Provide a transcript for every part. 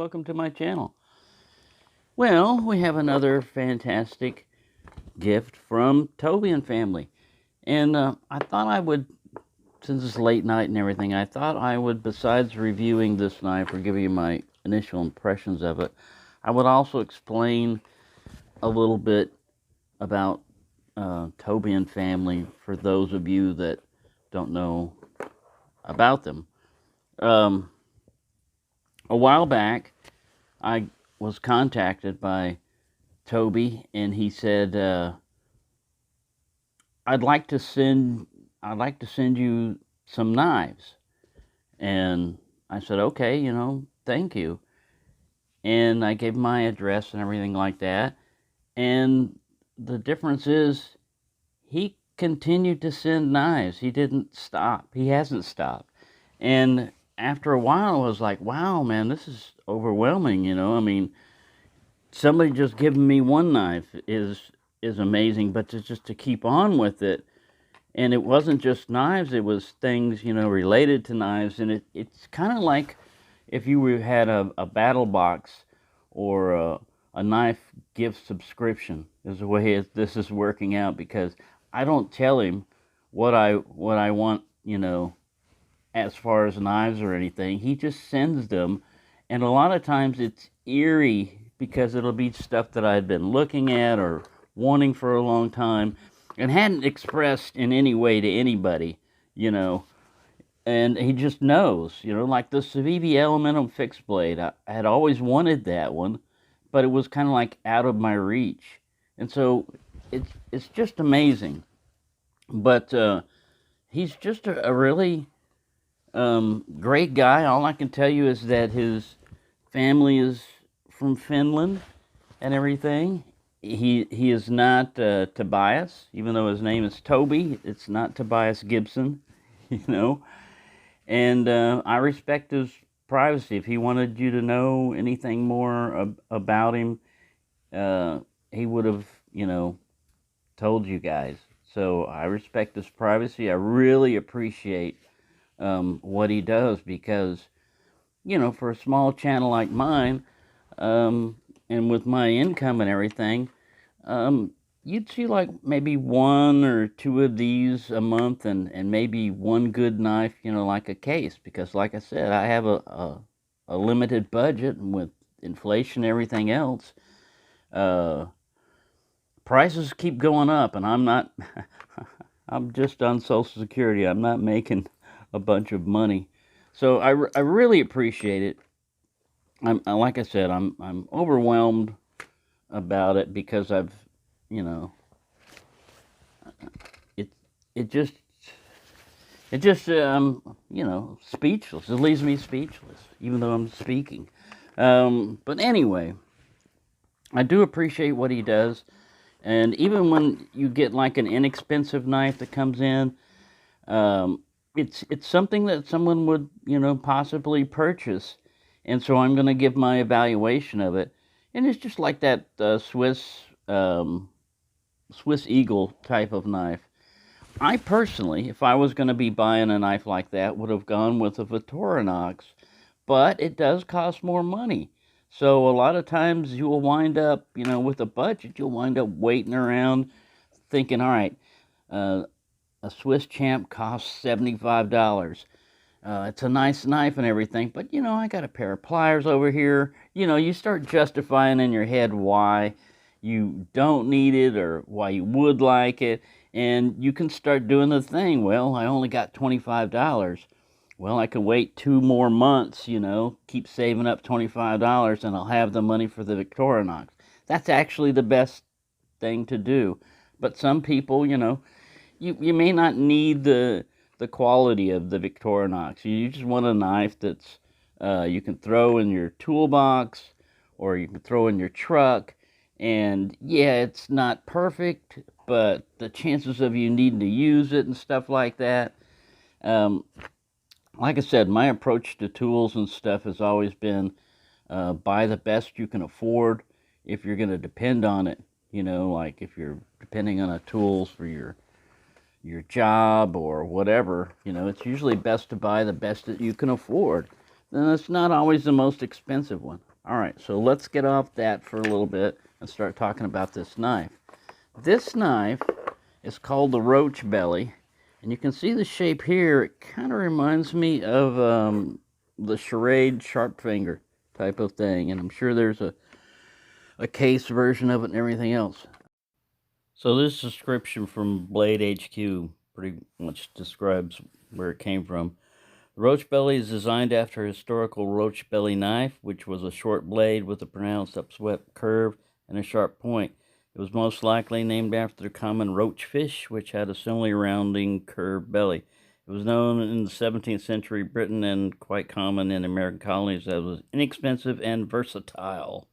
welcome to my channel. Well, we have another fantastic gift from Toby and family. And I thought I would, since it's late night and everything, I thought I would, besides reviewing this knife or giving you my initial impressions of it, I would also explain a little bit about Toby and family for those of you that don't know about them. A while back, I was contacted by Toby, and he said, I'd like to send you some knives." And I said, "Okay, thank you." And I gave my address and everything like that. And the difference is, he continued to send knives. He didn't stop. He hasn't stopped. And after a while, I was like, wow, man, this is overwhelming, I mean, somebody just giving me one knife is amazing, but to keep on with it. And it wasn't just knives, it was things, related to knives. And it's kind of like if you had a battle box or a knife gift subscription is the way this is working out, because I don't tell him what I want, as far as knives or anything. He just sends them, and a lot of times it's eerie because it'll be stuff that I'd been looking at or wanting for a long time and hadn't expressed in any way to anybody, and he just knows, like the Civivi Elementum fixed blade. I had always wanted that one, but it was kind of like out of my reach, and so it's just amazing. But he's just a really great guy. All I can tell you is that his family is from Finland and everything. He is not Tobias, even though his name is Toby. It's not Tobias Gibson, you know. And I respect his privacy. If he wanted you to know anything more about him, he would have, told you guys. So I respect his privacy. I really appreciate what he does, because, for a small channel like mine, and with my income and everything, you'd see like maybe one or two of these a month, and maybe one good knife, like a case, because like I said, I have a limited budget, and with inflation and everything else, prices keep going up, and I'm not, I'm just on Social Security. I'm not making a bunch of money. So I really appreciate it. Like I said, I'm overwhelmed about it, because I've, it it just speechless. It leaves me speechless, even though I'm speaking. But anyway, I do appreciate what he does. And even when you get like an inexpensive knife that comes in, it's something that someone would, possibly purchase. And so I'm going to give my evaluation of it. And it's just like that Swiss Eagle type of knife. I personally, if I was going to be buying a knife like that, would have gone with a Victorinox. But it does cost more money. So a lot of times you will wind up, with a budget, you'll wind up waiting around thinking, all right, a Swiss Champ costs $75. It's a nice knife and everything, but, I got a pair of pliers over here. You start justifying in your head why you don't need it or why you would like it, and you can start doing the thing, well, I only got $25. Well, I can wait 2 more months, keep saving up $25, and I'll have the money for the Victorinox. That's actually the best thing to do. But some people, you may not need the quality of the Victorinox. You just want a knife that's you can throw in your toolbox, or you can throw in your truck. And yeah, it's not perfect, but the chances of you needing to use it and stuff like that, like I said, my approach to tools and stuff has always been buy the best you can afford if you're going to depend on it. Like if you're depending on a tools for your job or whatever, it's usually best to buy the best that you can afford. Then it's not always the most expensive one. All right, so let's get off that for a little bit and start talking about this knife. This knife is called the Roach belly, and you can see the shape here. It kind of reminds me of the Charade sharp finger type of thing, and I'm sure there's a case version of it and everything else. So this description from Blade HQ pretty much describes where it came from. The Roach belly is designed after a historical roach belly knife, which was a short blade with a pronounced upswept curve and a sharp point. It was most likely named after the common roach fish, which had a similarly rounding curved belly. It was known in the 17th century Britain and quite common in American colonies as it was inexpensive and versatile.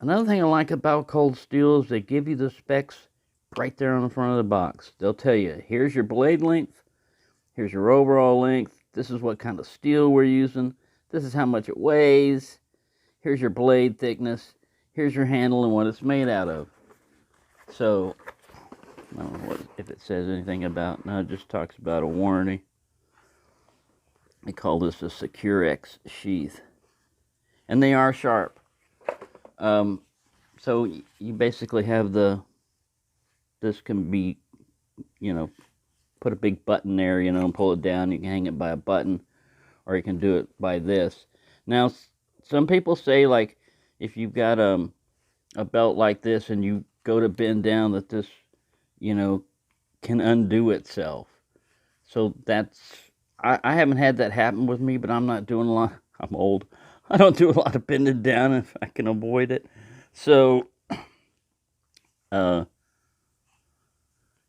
Another thing I like about Cold Steel is they give you the specs right there on the front of the box. They'll tell you, here's your blade length, here's your overall length, this is what kind of steel we're using, this is how much it weighs, here's your blade thickness, here's your handle and what it's made out of. So, I don't know if it says anything about, no, it just talks about a warranty. They call this a Securex Sheath. And they are sharp. So you basically have this can be, put a big button there, and pull it down. You can hang it by a button, or you can do it by this. Now, some people say, like, if you've got a belt like this and you go to bend down, that this, can undo itself. So I haven't had that happen with me, but I'm not doing a lot. I'm old. I don't do a lot of bending down if I can avoid it. So,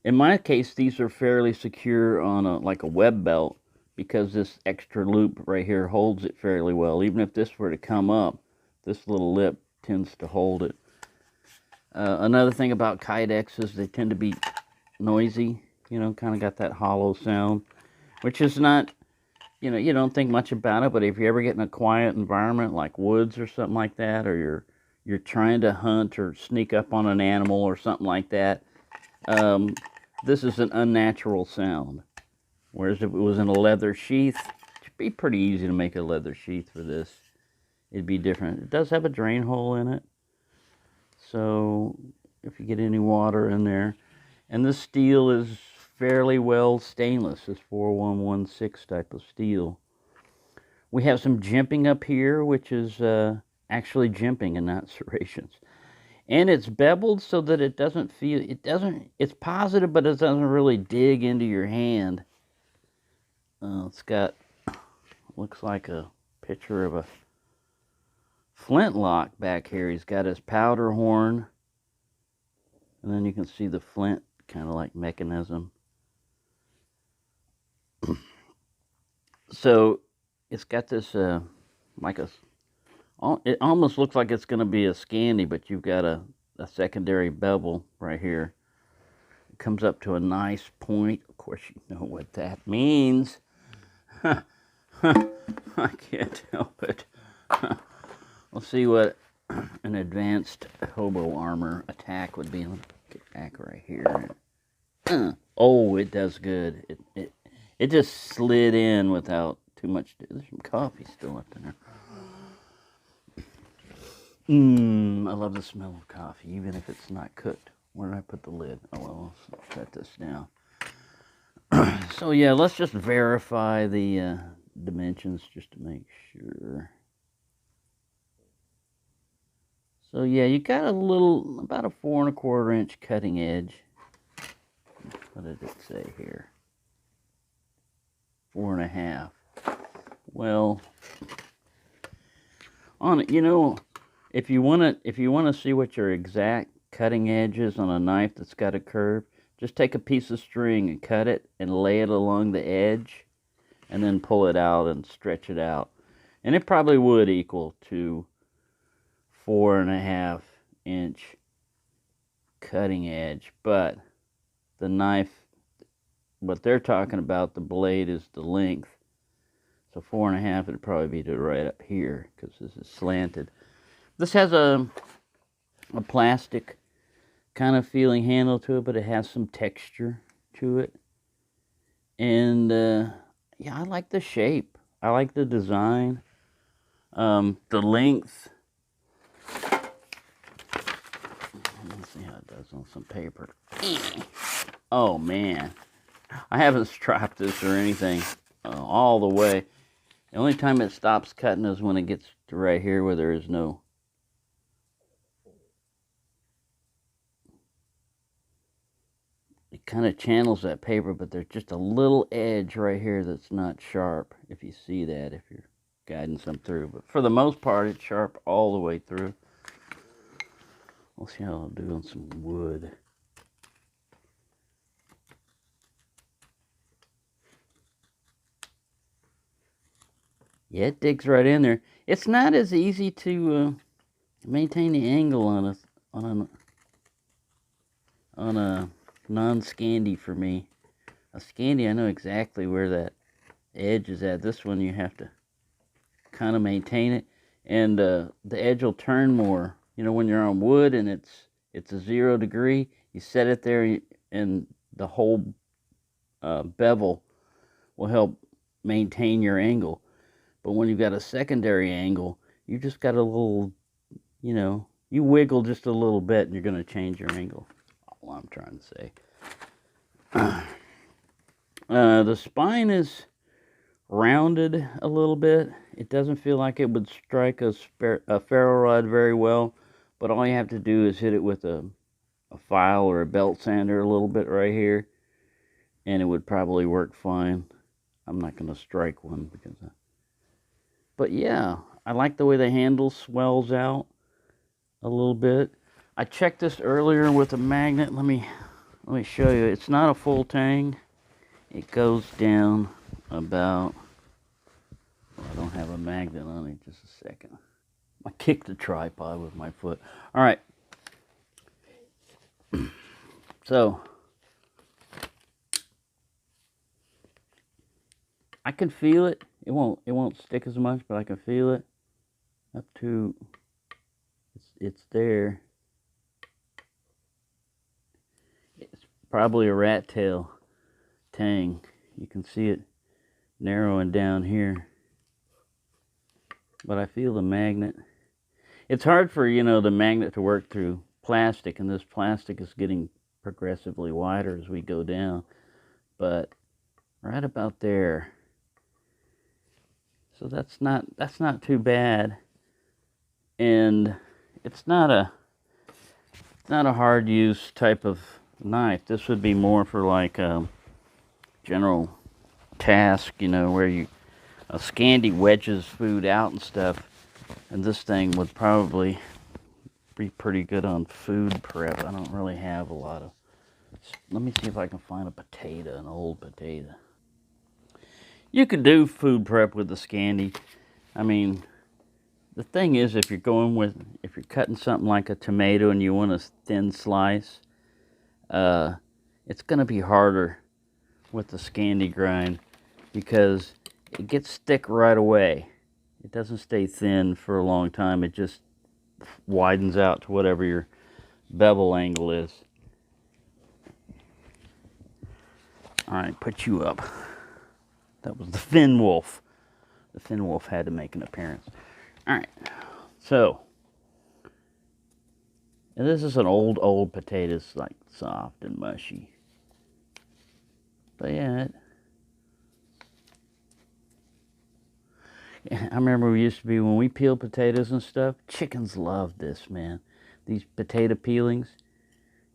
in my case, these are fairly secure on like a web belt, because this extra loop right here holds it fairly well. Even if this were to come up, this little lip tends to hold it. Another thing about Kydex is they tend to be noisy, kind of got that hollow sound, which is not, you don't think much about it, but if you ever get in a quiet environment like woods or something like that, or you're trying to hunt or sneak up on an animal or something like that, this is an unnatural sound. Whereas if it was in a leather sheath, it'd be pretty easy to make a leather sheath for this. It'd be different. It does have a drain hole in it, so if you get any water in there. And this steel is fairly well stainless, this 4116 type of steel. We have some jimping up here, which is actually jimping and not serrations. And it's beveled so that it doesn't feel, it's positive, but it doesn't really dig into your hand. It's got, looks like a picture of a flintlock back here. He's got his powder horn, and then you can see the flint kind of like mechanism. So it's got this like it almost looks like it's going to be a Scandi, but you've got a secondary bevel right here. It comes up to a nice point. Of course, you know what that means. I can't help it. We'll see what an advanced hobo armor attack would be. Let me get back right here. Oh, it does good. It just slid in without too much. There's some coffee still up in there. I love the smell of coffee, even if it's not cooked. Where did I put the lid? Oh, well, let's shut this down. So, yeah, let's just verify the dimensions just to make sure. So, yeah, you got about a 4 1/4 inch cutting edge. What did it say here? 4 1/2. Well, on it, if you want to see what your exact cutting edge is on a knife that's got a curve, just take a piece of string and cut it and lay it along the edge, and then pull it out and stretch it out. And it probably would equal to 4 1/2 inch cutting edge, but the knife, what they're talking about, the blade is the length. So 4 1/2 would probably be to right up here, because this is slanted. This has a plastic kind of feeling handle to it, but it has some texture to it. And yeah, I like the shape. I like the design. The length See how it does on some paper. Oh man, I haven't strapped this or anything all the way. The only time it stops cutting is when it gets to right here where there is no. It kind of channels that paper, but there's just a little edge right here that's not sharp. If you see that, if you're guiding some through. But for the most part, it's sharp all the way through. We'll see how I'll do on some wood. Yeah, it digs right in there. It's not as easy to maintain the angle on a non-Scandi for me. A Scandi, I know exactly where that edge is at. This one, you have to kind of maintain it, and the edge will turn more. You know, when you're on wood and it's a 0 degree, you set it there, and the whole bevel will help maintain your angle. But when you've got a secondary angle, you just got a little, you know, you wiggle just a little bit and you're going to change your angle. All I'm trying to say. The spine is rounded a little bit. It doesn't feel like it would strike a ferro rod very well, but all you have to do is hit it with a file or a belt sander a little bit right here, and it would probably work fine. I'm not going to strike one because but yeah, I like the way the handle swells out a little bit. I checked this earlier with a magnet. Let me show you. It's not a full tang. It goes down about, well, I don't have a magnet on it. Just a second. I kicked the tripod with my foot. All right. So I can feel it. It won't stick as much, but I can feel it up to, it's there. It's probably a rat tail tang. You can see it narrowing down here. But I feel the magnet. It's hard for, you know, the magnet to work through plastic, and this plastic is getting progressively wider as we go down. But right about there. So that's not too bad. And it's not a hard use type of knife. This would be more for like a general task, you know, where a Scandi wedges food out and stuff, and this thing would probably be pretty good on food prep. I don't really have a lot of. Let me see if I can find a potato, an old potato. You could do food prep with the Scandi. I mean, the thing is, if you're cutting something like a tomato and you want a thin slice, it's going to be harder with the Scandi grind because it gets thick right away. It doesn't stay thin for a long time. It just widens out to whatever your bevel angle is. All right, put you up. That was the Finn Wolf. The Finn Wolf had to make an appearance. All right, so, and this is an old potato. It's like soft and mushy. But yeah, I remember we used to be, when we peeled potatoes and stuff, chickens loved this, man. These potato peelings,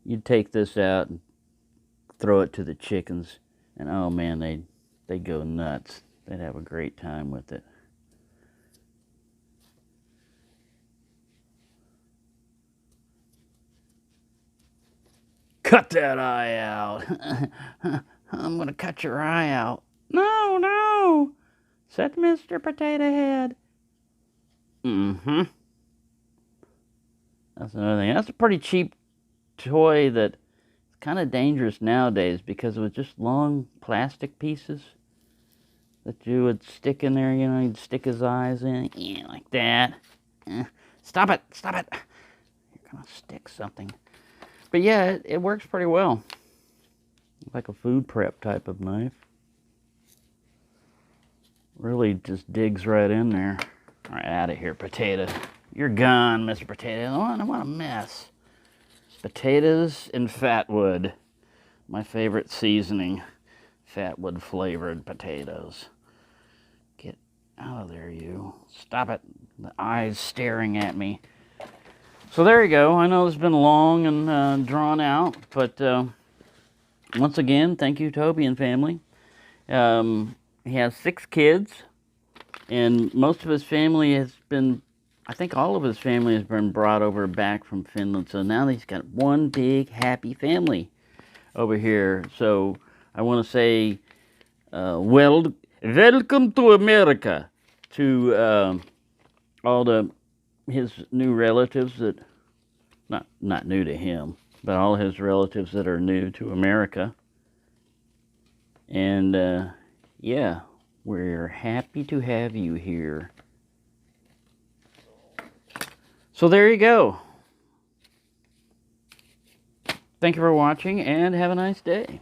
you'd take this out and throw it to the chickens, and oh man, they'd go nuts. They'd have a great time with it. Cut that eye out. I'm going to cut your eye out. No, no. Said Mr. Potato Head. Mm-hmm. That's another thing. That's a pretty cheap toy that's kind of dangerous nowadays because it was just long plastic pieces that you would stick in there. You know, you'd stick his eyes in. Yeah, like that. Stop it. Stop it. You're going to stick something. But yeah, it works pretty well. Like a food prep type of knife. Really just digs right in there. All right, out of here, potato. You're gone, Mr. Potato. What a mess. Potatoes and fatwood. My favorite seasoning. Fatwood flavored potatoes. Get out of there, you. Stop it. The eyes staring at me. So there you go. I know it's been long and drawn out, but once again, thank you, Toby and family. He has 6 kids, and most of his family has been, I think all of his family has been brought over back from Finland. So now he's got one big happy family over here. So I want to say, welcome to America to all his new relatives that, not new to him, but all his relatives that are new to America. And yeah, we're happy to have you here. So there you go. Thank you for watching, and have a nice day.